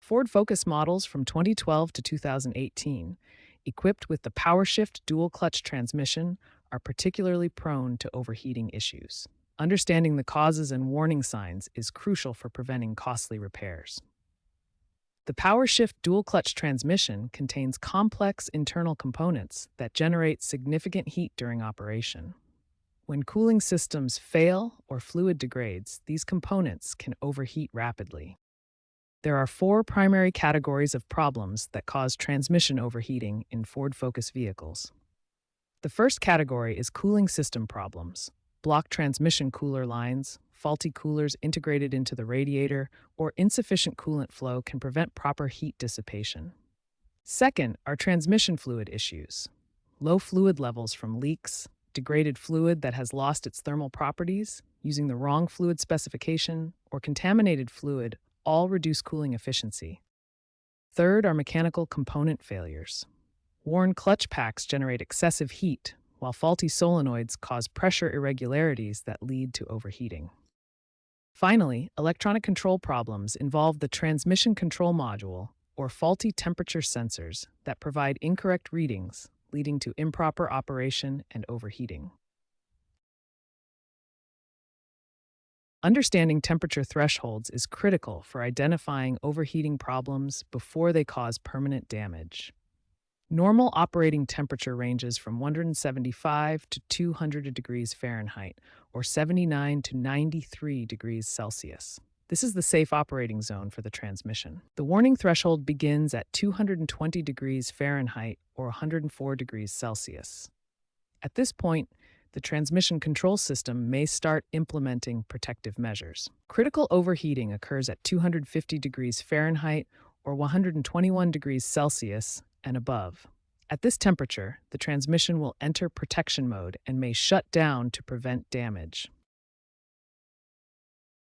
Ford Focus models from 2012 to 2018, equipped with the PowerShift dual-clutch transmission, are particularly prone to overheating issues. Understanding the causes and warning signs is crucial for preventing costly repairs. The PowerShift dual-clutch transmission contains complex internal components that generate significant heat during operation. When cooling systems fail or fluid degrades, these components can overheat rapidly. There are four primary categories of problems that cause transmission overheating in Ford Focus vehicles. The first category is cooling system problems. Blocked transmission cooler lines, faulty coolers integrated into the radiator, or insufficient coolant flow can prevent proper heat dissipation. Second are transmission fluid issues. Low fluid levels from leaks, degraded fluid that has lost its thermal properties, using the wrong fluid specification, or contaminated fluid all reduce cooling efficiency. Third are mechanical component failures. Worn clutch packs generate excessive heat, while faulty solenoids cause pressure irregularities that lead to overheating. Finally, electronic control problems involve the transmission control module or faulty temperature sensors that provide incorrect readings, leading to improper operation and overheating. Understanding temperature thresholds is critical for identifying overheating problems before they cause permanent damage. Normal operating temperature ranges from 175 to 200 degrees Fahrenheit, or 79 to 93 degrees Celsius. This is the safe operating zone for the transmission. The warning threshold begins at 220 degrees Fahrenheit, or 104 degrees Celsius. At this point, the transmission control system may start implementing protective measures. Critical overheating occurs at 250 degrees Fahrenheit, or 121 degrees Celsius, and above. At this temperature, the transmission will enter protection mode and may shut down to prevent damage.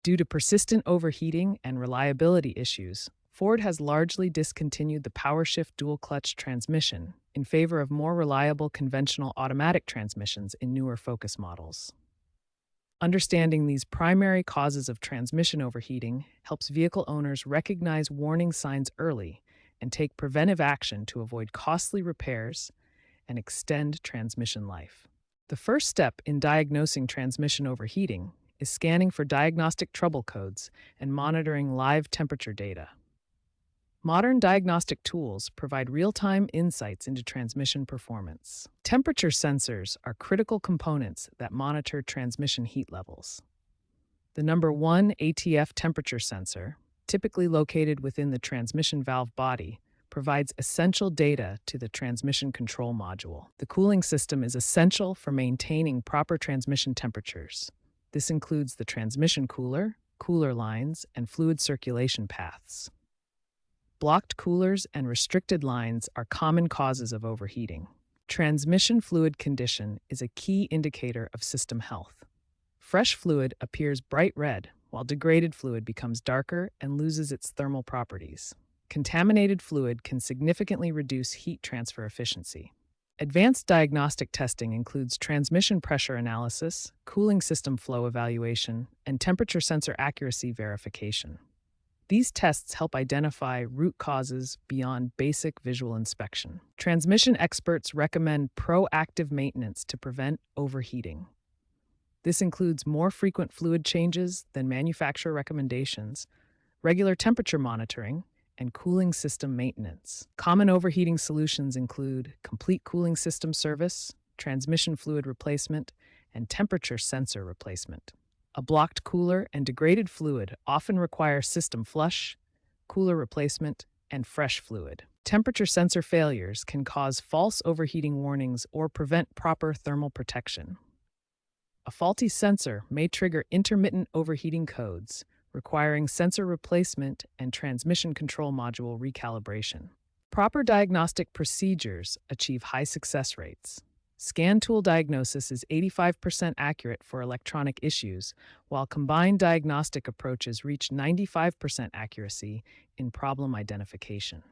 Due to persistent overheating and reliability issues, Ford has largely discontinued the PowerShift dual-clutch transmission in favor of more reliable conventional automatic transmissions in newer Focus models. Understanding these primary causes of transmission overheating helps vehicle owners recognize warning signs early and take preventive action to avoid costly repairs and extend transmission life. The first step in diagnosing transmission overheating is scanning for diagnostic trouble codes and monitoring live temperature data. Modern diagnostic tools provide real-time insights into transmission performance. Temperature sensors are critical components that monitor transmission heat levels. The number 1 ATF temperature sensor, typically located within the transmission valve body, provides essential data to the transmission control module. The cooling system is essential for maintaining proper transmission temperatures. This includes the transmission cooler, cooler lines, and fluid circulation paths. Blocked coolers and restricted lines are common causes of overheating. Transmission fluid condition is a key indicator of system health. Fresh fluid appears bright red, while degraded fluid becomes darker and loses its thermal properties. Contaminated fluid can significantly reduce heat transfer efficiency. Advanced diagnostic testing includes transmission pressure analysis, cooling system flow evaluation, and temperature sensor accuracy verification. These tests help identify root causes beyond basic visual inspection. Transmission experts recommend proactive maintenance to prevent overheating. This includes more frequent fluid changes than manufacturer recommendations, regular temperature monitoring, and cooling system maintenance. Common overheating solutions include complete cooling system service, transmission fluid replacement, and temperature sensor replacement. A blocked cooler and degraded fluid often require system flush, cooler replacement, and fresh fluid. Temperature sensor failures can cause false overheating warnings or prevent proper thermal protection. A faulty sensor may trigger intermittent overheating codes, requiring sensor replacement and transmission control module recalibration. Proper diagnostic procedures achieve high success rates. Scan tool diagnosis is 85% accurate for electronic issues, while combined diagnostic approaches reach 95% accuracy in problem identification.